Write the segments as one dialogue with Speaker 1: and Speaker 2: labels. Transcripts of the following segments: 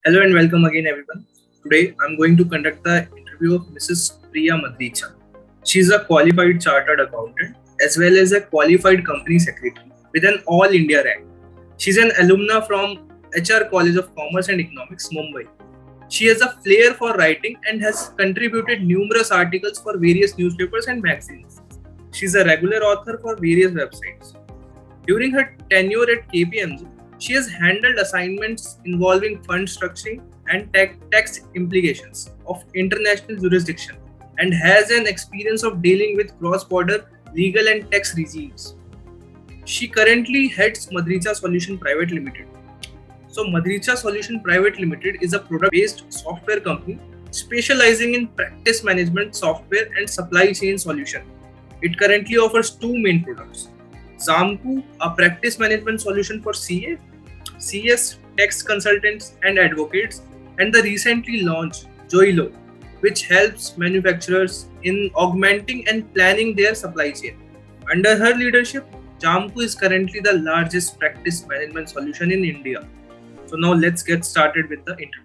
Speaker 1: Hello and welcome again, everyone. Today, I'm going to conduct the interview of Mrs. Priya Madricha. She's a qualified chartered accountant as well as a qualified company secretary with an All India rank. She's an alumna from HR College of Commerce and Economics, Mumbai. She has a flair for writing and has contributed numerous articles for various newspapers and magazines. She's a regular author for various websites. During her tenure at KPMG, she has handled assignments involving fund structuring and tax implications of international jurisdiction and has an experience of dealing with cross-border legal and tax regimes. She currently heads Madricha Solution Private Limited. So Madricha Solution Private Limited is a product-based software company specializing in practice management software and supply chain solution. It currently offers two main products. Zamku, a practice management solution for CA, CS, tax consultants and advocates, and the recently launched Joilo, which helps manufacturers in augmenting and planning their supply chain. Under her leadership, Jamku is currently the largest practice management solution in India. So now let's get started with the interview.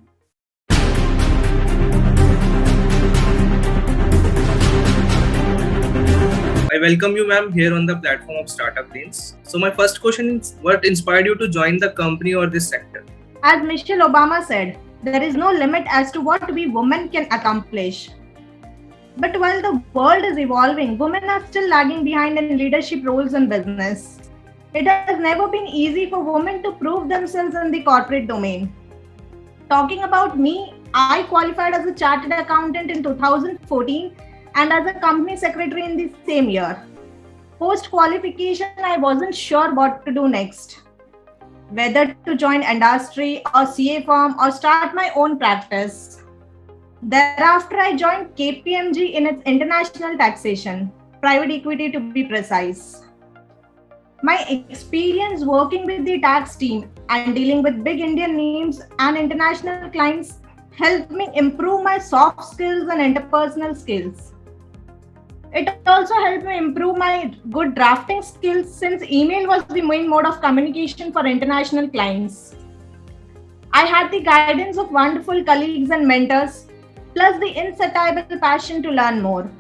Speaker 1: I welcome you, ma'am, here on the platform of Startup Lanes. So my first question is, what inspired you to join the company or this sector?
Speaker 2: As Michelle Obama said, there is no limit as to what we women can accomplish. But while the world is evolving, women are still lagging behind in leadership roles in business. It has never been easy for women to prove themselves in the corporate domain. Talking about me, I qualified as a chartered accountant in 2014 and as a company secretary in the same year. Post qualification, I wasn't sure what to do next. Whether to join industry or CA firm or start my own practice. Thereafter, I joined KPMG in its international taxation, private equity to be precise. My experience working with the tax team and dealing with big Indian names and international clients helped me improve my soft skills and interpersonal skills. It also helped me improve my good drafting skills since email was the main mode of communication for international clients. I had the guidance of wonderful colleagues and mentors, plus the insatiable passion to learn more.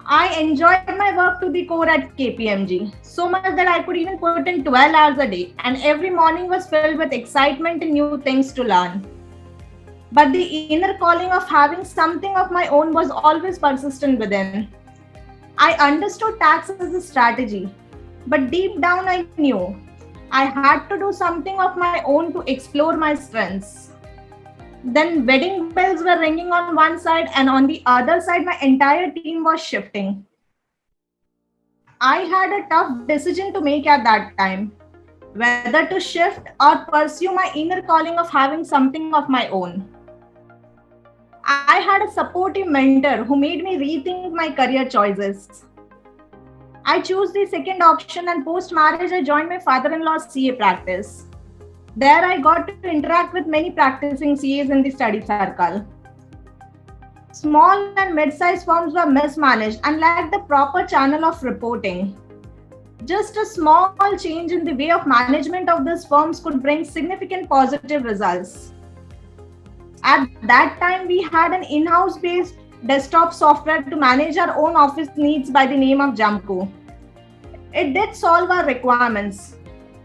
Speaker 2: I enjoyed my work to the core at KPMG, so much that I could even put in 12 hours a day, and every morning was filled with excitement and new things to learn. But the inner calling of having something of my own was always persistent within. I understood tax as a strategy, but deep down I knew I had to do something of my own to explore my strengths. Then wedding bells were ringing on one side, and on the other side my entire team was shifting. I had a tough decision to make at that time, whether to shift or pursue my inner calling of having something of my own. I had a supportive mentor who made me rethink my career choices. I chose the second option, and post-marriage I joined my father-in-law's CA practice. There I got to interact with many practicing CAs in the study circle. Small and mid-sized firms were mismanaged and lacked the proper channel of reporting. Just a small change in the way of management of these firms could bring significant positive results. At that time, we had an in-house based desktop software to manage our own office needs by the name of Jamku. It did solve our requirements,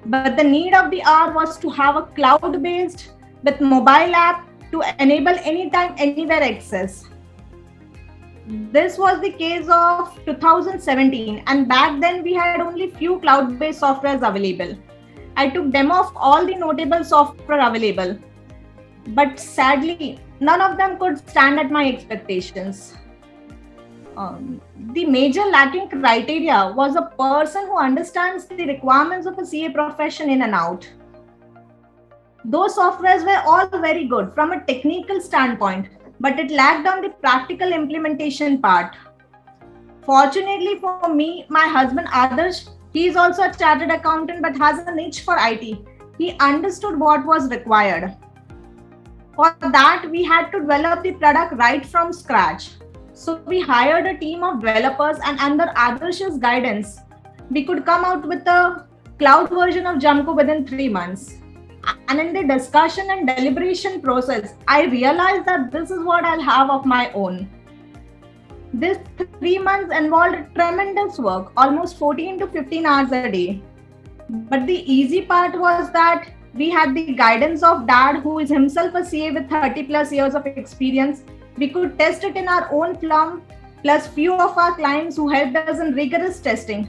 Speaker 2: but the need of the hour was to have a cloud-based with mobile app to enable anytime, anywhere access. This was the case of 2017, and back then we had only few cloud-based softwares available. I took demo of all the notable software available, but sadly, none of them could stand at my expectations. The major lacking criteria was a person who understands the requirements of a CA profession in and out. Those softwares were all very good from a technical standpoint, but it lacked on the practical implementation part. Fortunately for me, my husband Adarsh, he is also a chartered accountant but has a niche for IT. He understood what was required. For that, we had to develop the product right from scratch. So we hired a team of developers, and under Adarsh's guidance, we could come out with a cloud version of Jamku within 3 months. And in the discussion and deliberation process, I realized that this is what I'll have of my own. This 3 months involved tremendous work, almost 14 to 15 hours a day. But the easy part was that we had the guidance of dad, who is himself a CA with 30 plus years of experience. We could test it in our own firm, plus few of our clients who helped us in rigorous testing.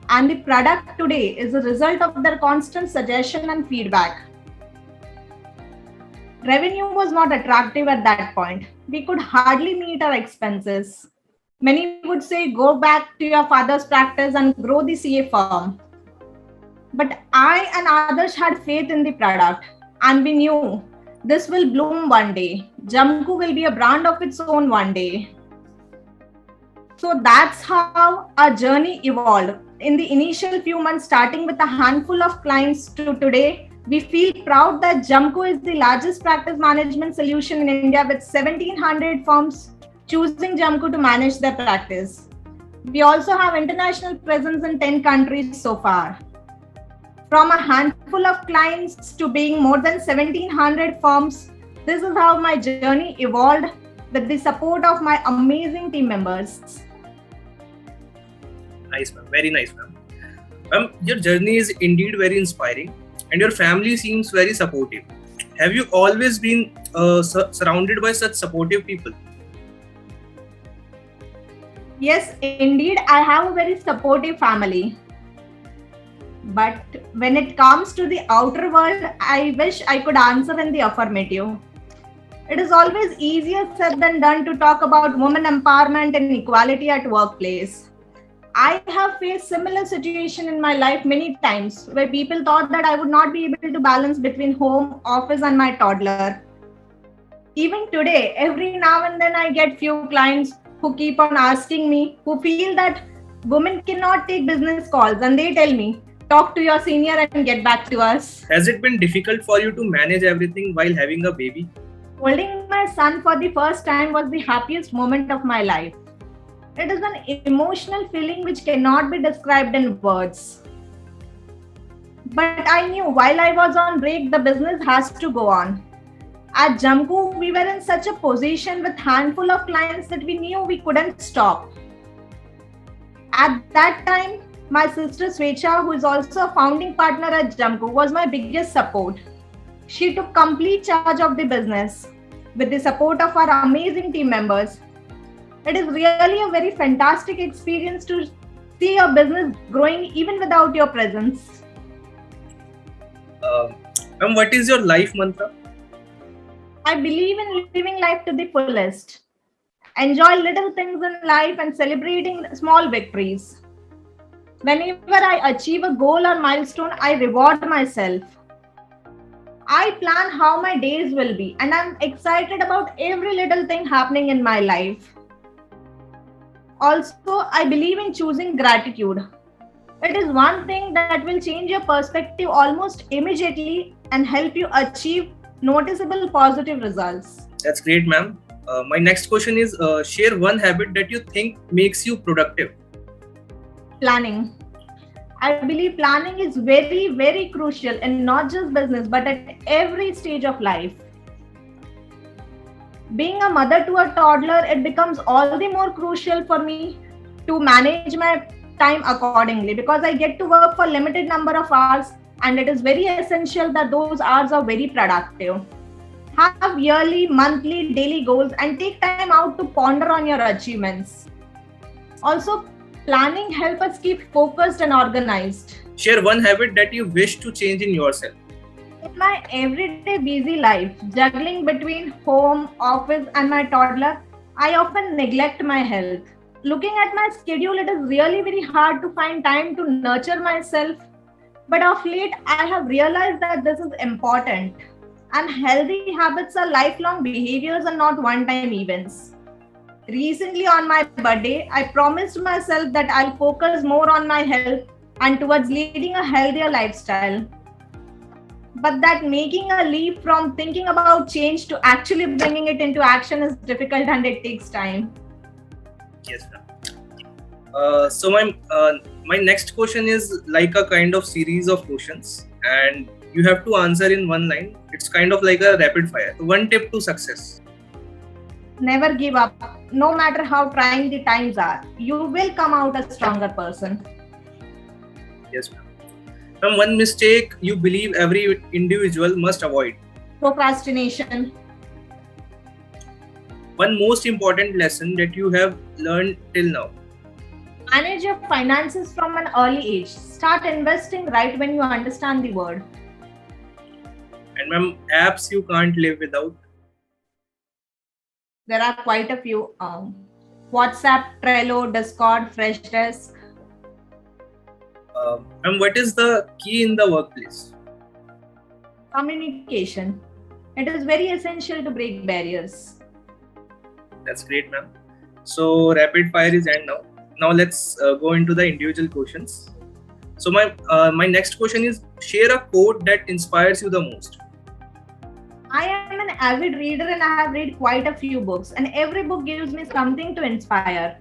Speaker 2: And the product today is a result of their constant suggestion and feedback. Revenue was not attractive at that point. We could hardly meet our expenses. Many would say, go back to your father's practice and grow the CA firm. But I and others had faith in the product, and we knew this will bloom one day. Jamku will be a brand of its own one day. So that's how our journey evolved. In the initial few months, starting with a handful of clients to today, we feel proud that Jamku is the largest practice management solution in India, with 1,700 firms choosing Jamku to manage their practice. We also have international presence in 10 countries so far. From a handful of clients to being more than 1,700 firms, this is how my journey evolved with the support of my amazing team members.
Speaker 1: Nice, ma'am. Very nice, ma'am. Ma'am, your journey is indeed very inspiring, and your family seems very supportive. Have you always been surrounded by such supportive people?
Speaker 2: Yes, indeed, I have a very supportive family. But when it comes to the outer world, I wish I could answer in the affirmative. It is always easier said than done to talk about women empowerment and equality at workplace. I have faced similar situation in my life many times, where people thought that I would not be able to balance between home, office and my toddler. Even today, every now and then I get few clients who keep on asking me, who feel that women cannot take business calls, and they tell me, talk to your senior and get back to us.
Speaker 1: Has it been difficult for you to manage everything while having a baby?
Speaker 2: Holding my son for the first time was the happiest moment of my life. It is an emotional feeling which cannot be described in words. But I knew while I was on break, the business has to go on. At Jamku, we were in such a position with handful of clients that we knew we couldn't stop. At that time, my sister Svecha, who is also a founding partner at Jamku, was my biggest support. She took complete charge of the business with the support of our amazing team members. It is really a very fantastic experience to see your business growing even without your presence.
Speaker 1: Ma'am, what is your life mantra?
Speaker 2: I believe in living life to the fullest. Enjoy little things in life and celebrating small victories. Whenever I achieve a goal or milestone, I reward myself. I plan how my days will be, and I'm excited about every little thing happening in my life. Also, I believe in choosing gratitude. It is one thing that will change your perspective almost immediately and help you achieve noticeable positive results.
Speaker 1: That's great, ma'am. My next question is, share one habit that you think makes you productive.
Speaker 2: Planning. I believe planning is very, very crucial in not just business, but at every stage of life. Being a mother to a toddler, it becomes all the more crucial for me to manage my time accordingly, because I get to work for limited number of hours, and it is very essential that those hours are very productive. Have yearly, monthly, daily goals and take time out to ponder on your achievements. Also, planning helps us keep focused and organized.
Speaker 1: Share one habit that you wish to change in yourself.
Speaker 2: In my everyday busy life, juggling between home, office, and my toddler, I often neglect my health. Looking at my schedule, it is really very hard to find time to nurture myself. But of late, I have realized that this is important. And healthy habits are lifelong behaviors and not one-time events. Recently on my birthday, I promised myself that I'll focus more on my health and towards leading a healthier lifestyle. But that making a leap from thinking about change to actually bringing it into action is difficult and it takes time.
Speaker 1: Yes, ma'am. So my next question is like a kind of series of questions, and You have to answer in one line. It's kind of like a rapid fire. One tip to success.
Speaker 2: Never give up. No matter how trying the times are, you will come out a stronger person.
Speaker 1: Yes, ma'am. Ma'am, one mistake you believe every individual must avoid.
Speaker 2: Procrastination.
Speaker 1: One most important lesson that you have learned till now.
Speaker 2: Manage your finances from an early age. Start investing right when you understand the word.
Speaker 1: And ma'am, apps you can't live without.
Speaker 2: There are quite a few. WhatsApp, Trello, Discord, Freshdesk.
Speaker 1: Ma'am, what is the key in the workplace?
Speaker 2: Communication. It is very essential to break barriers.
Speaker 1: That's great, ma'am. So rapid fire is end now. Now let's go into the individual questions. So my next question is: share a quote that inspires you the most.
Speaker 2: I am an avid reader and I have read quite a few books, and every book gives me something to inspire.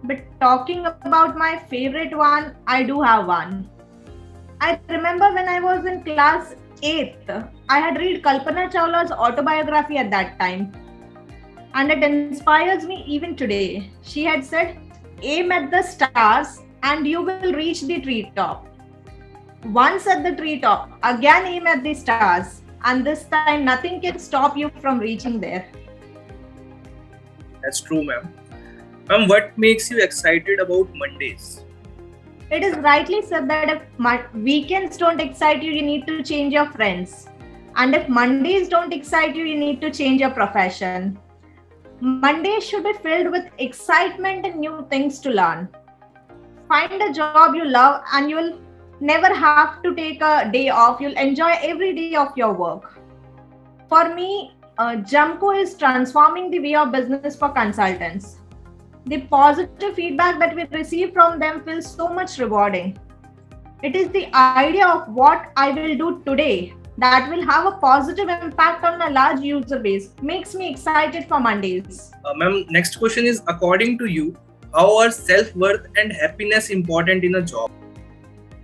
Speaker 2: But talking about my favorite one, I do have one. I remember when I was in class 8th, I had read Kalpana Chawla's autobiography at that time. And it inspires me even today. She had said, aim at the stars and you will reach the treetop. Once at the treetop, again aim at the stars, and this time nothing can stop you from reaching there.
Speaker 1: That's true, ma'am. Ma'am, what makes you excited about Mondays?
Speaker 2: It is rightly said that if weekends don't excite you, you need to change your friends. And if Mondays don't excite you, you need to change your profession. Mondays should be filled with excitement and new things to learn. Find a job you love and you'll never have to take a day off. You'll enjoy every day of your work. For me, Jamco is transforming the way of business for consultants. The positive feedback that we receive from them feels so much rewarding. It is the idea of what I will do today that will have a positive impact on a large user base. Makes me excited for Mondays.
Speaker 1: Ma'am, next question is: according to you, how are self-worth and happiness important in a job?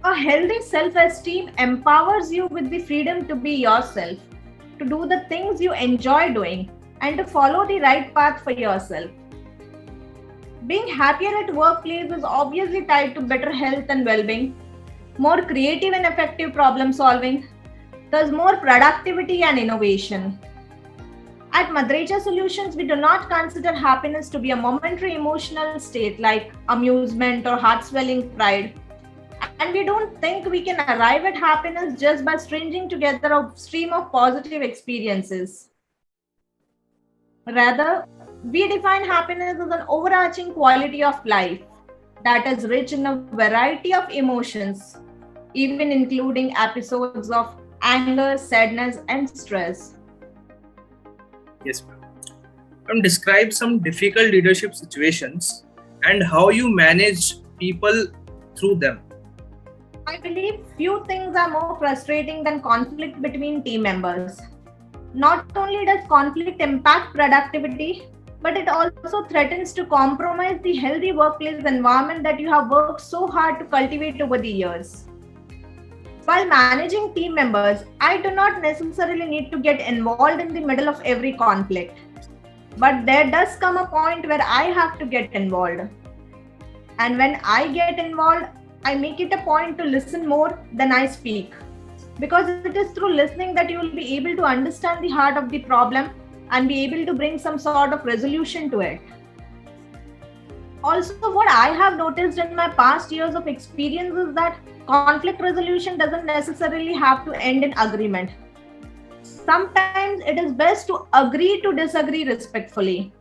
Speaker 2: A healthy self-esteem empowers you with the freedom to be yourself, to do the things you enjoy doing, and to follow the right path for yourself. Being happier at workplace is obviously tied to better health and well-being, more creative and effective problem solving, thus more productivity and innovation. At Madrecha Solutions, we do not consider happiness to be a momentary emotional state like amusement or heart-swelling pride. And we don't think we can arrive at happiness just by stringing together a stream of positive experiences. Rather, we define happiness as an overarching quality of life that is rich in a variety of emotions, even including episodes of anger, sadness, and stress.
Speaker 1: Yes, ma'am. Ma'am, describe some difficult leadership situations and how you manage people through them.
Speaker 2: I believe few things are more frustrating than conflict between team members. Not only does conflict impact productivity, but it also threatens to compromise the healthy workplace environment that you have worked so hard to cultivate over the years. While managing team members, I do not necessarily need to get involved in the middle of every conflict. But there does come a point where I have to get involved. And when I get involved, I make it a point to listen more than I speak. Because it is through listening that you will be able to understand the heart of the problem and be able to bring some sort of resolution to it. Also, what I have noticed in my past years of experience is that conflict resolution doesn't necessarily have to end in agreement. Sometimes it is best to agree to disagree respectfully.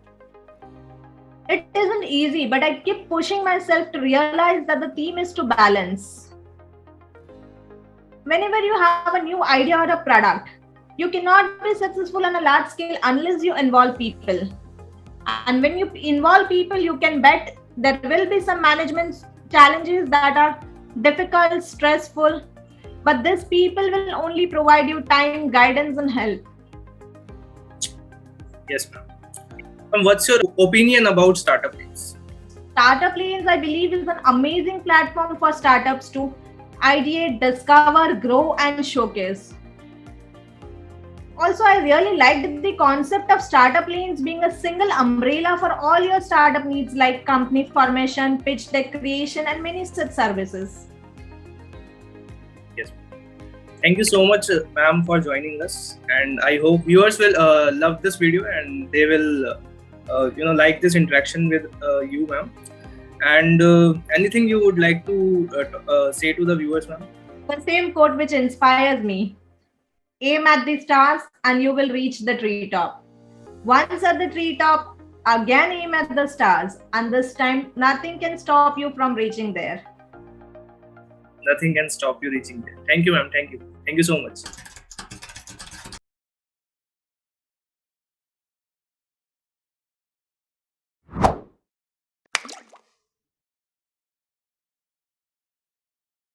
Speaker 2: It isn't easy, but I keep pushing myself to realize that the theme is to balance. Whenever you have a new idea or a product, you cannot be successful on a large scale unless you involve people. And when you involve people, you can bet there will be some management challenges that are difficult, stressful, but these people will only provide you time, guidance, and help.
Speaker 1: Yes, ma'am. And what's your opinion about Startup Lanes?
Speaker 2: Startup Lanes, I believe, is an amazing platform for startups to ideate, discover, grow, and showcase. Also, I really liked the concept of startup lanes being a single umbrella for all your startup needs like company formation, pitch deck creation, and many such services.
Speaker 1: Yes. Thank you so much, ma'am, for joining us. And I hope viewers will love this video and they will, like this interaction with you, ma'am. And anything you would like to say to the viewers, ma'am?
Speaker 2: The same quote which inspires me. Aim at the stars and you will reach the treetop. Once at the treetop, again aim at the stars, and this time nothing can stop you from reaching there.
Speaker 1: Nothing can stop you reaching there. Thank you, ma'am. Thank you. Thank you so much.